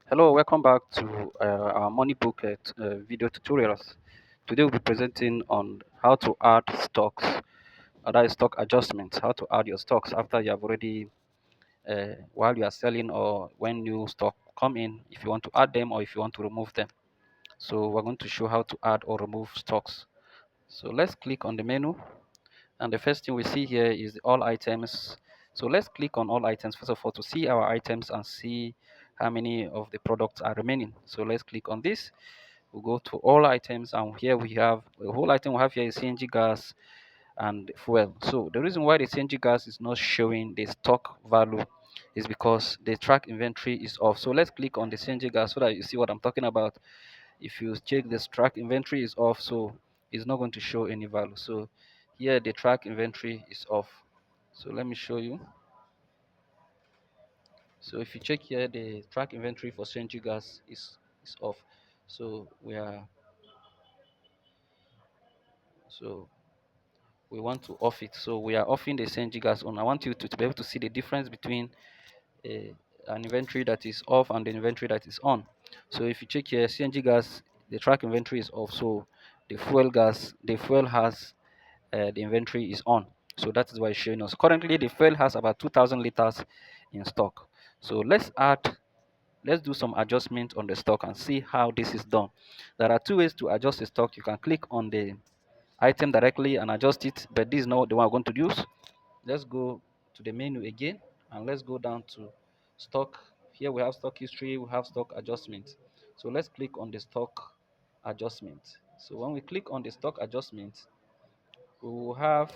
Hello, welcome back to our money book video tutorials. Today we'll be presenting on how to add stocks, that is stock adjustments, how to add your stocks after you have already, while you are selling or when new stock come in, if you want to add them or if you want to remove them. So we're going to show how to add or remove stocks. So let's click on the menu, and the first thing we see here is all items. So let's click on all items first of all to see our items and see how many of the products are remaining. So let's click on this. We'll go to all items, and here we have the whole item we have here is CNG gas and fuel. So the reason why the CNG gas is not showing the stock value is because the track inventory is off. So let's click on the CNG gas so that you see what I'm talking about. If you check this track inventory is off, so it's not going to show any value. So here the track inventory is off. So let me show you. So if you check here, the track inventory for CNG gas is off. So so we want to off it. So we are offing the CNG gas on. I want you to be able to see the difference between a, an inventory that is off and the inventory that is on. So if you check here, CNG gas, the track inventory is off. So the fuel has the inventory is on. So that is why it's showing us. Currently, the fuel has about 2,000 liters in stock. So let's do some adjustment on the stock and see how this is done. There are two ways to adjust the stock. You can click on the item directly and adjust it, but this is not the one I'm going to use. Let's go to the menu again and let's go down to stock. Here we have stock history, we have stock adjustment. So let's click on the stock adjustment. So when we click on the stock adjustment, we will have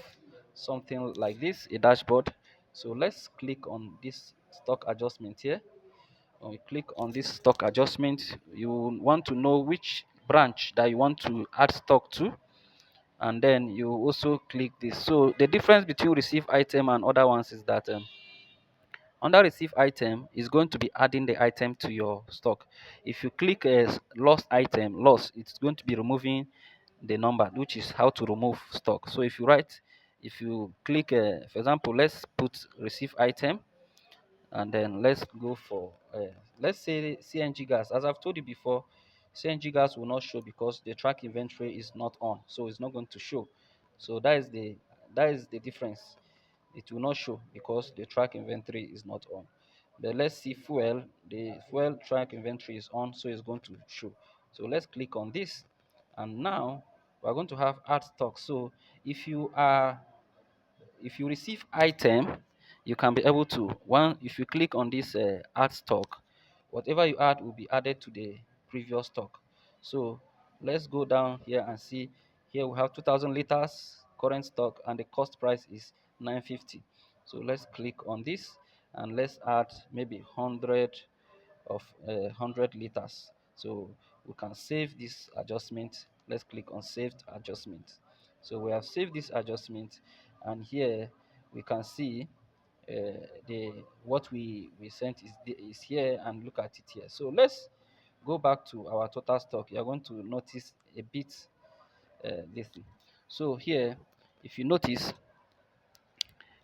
something like this, a dashboard. So let's click on this stock adjustment here. When we click on this stock adjustment, you want to know which branch that you want to add stock to, and then you also click this. So the difference between receive item and other ones is that under receive item is going to be adding the item to your stock. If you click lost item, lost, it's going to be removing the number, which is how to remove stock. So if you click, for example, let's put receive item, and then let's go for let's say CNG gas. As I've told you before, CNG gas will not show because the track inventory is not on, so it's not going to show. So that is the difference. It will not show because the track inventory is not on. But let's see fuel. The fuel track inventory is on, so it's going to show. So let's click on this, and now we're going to have add stock. So if you are if you receive item, you can be able to one if you click on this add stock, whatever you add will be added to the previous stock. So let's go down here and see. Here we have 2,000 liters current stock and the cost price is 950. So let's click on this and let's add maybe 100 liters. So we can save this adjustment. Let's click on saved adjustment. So we have saved this adjustment, and here we can see the what we sent is here, and look at it here. So let's go back to our total stock. You're going to notice a bit this thing. So here, if you notice,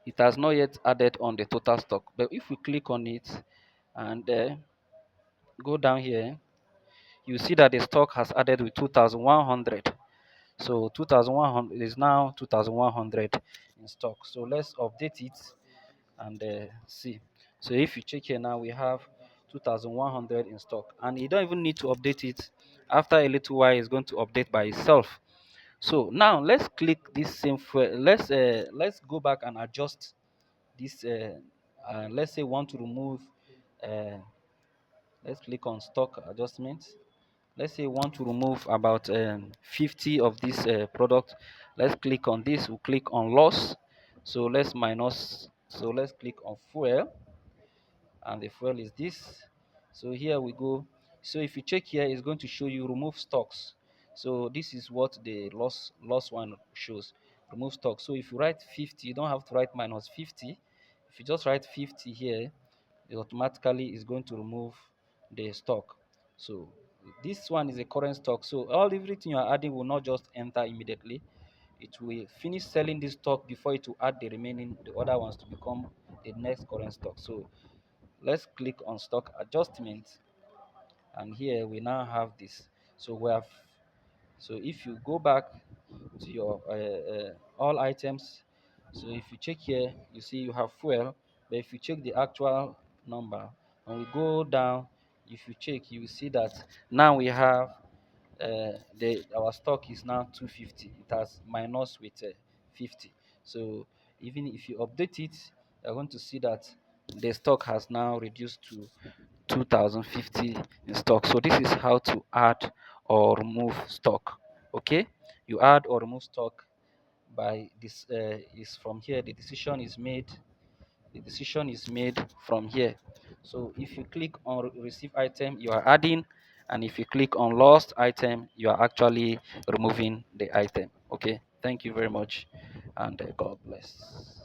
it has not yet added on the total stock, but if we click on it and go down here, you see that the stock has added with 2,100. So 2,100 is now 2,100 in stock. So let's update it and see. So if you check here now, we have 2,100 in stock, and you don't even need to update it. After a little while, it's going to update by itself. So now let's click this same. Let's go back and adjust this. Let's say we want to remove. Uh, let's click on stock adjustment. Let's say we want to remove about 50 of this product. Let's click on this. We'll click on loss. So let's click on fuel, and the fuel is this. So here we go. So if you check here, it's going to show you remove stocks. So this is what the loss one shows, remove stock. So if you write 50, you don't have to write minus 50. If you just write 50 here, it automatically is going to remove the stock. So this one is a current stock, so everything you are adding will not just enter immediately. It will finish selling this stock before it will add the other ones to become the next current stock. So let's click on stock adjustment, and here we now have this. So we have, so if you go back to your all items, so if you check here, you see you have fuel, but if you check the actual number and we go down, if you check, you will see that now we have our stock is now 250. It has minus with 50. So even if you update it, you're going to see that the stock has now reduced to 2050 in stock. So this is how to add or remove stock. Okay, you add or remove stock by this is from here. The decision is made from here. So if you click on receive item, you are adding, and if you click on lost item, you are actually removing the item. Okay, thank you very much, and God bless.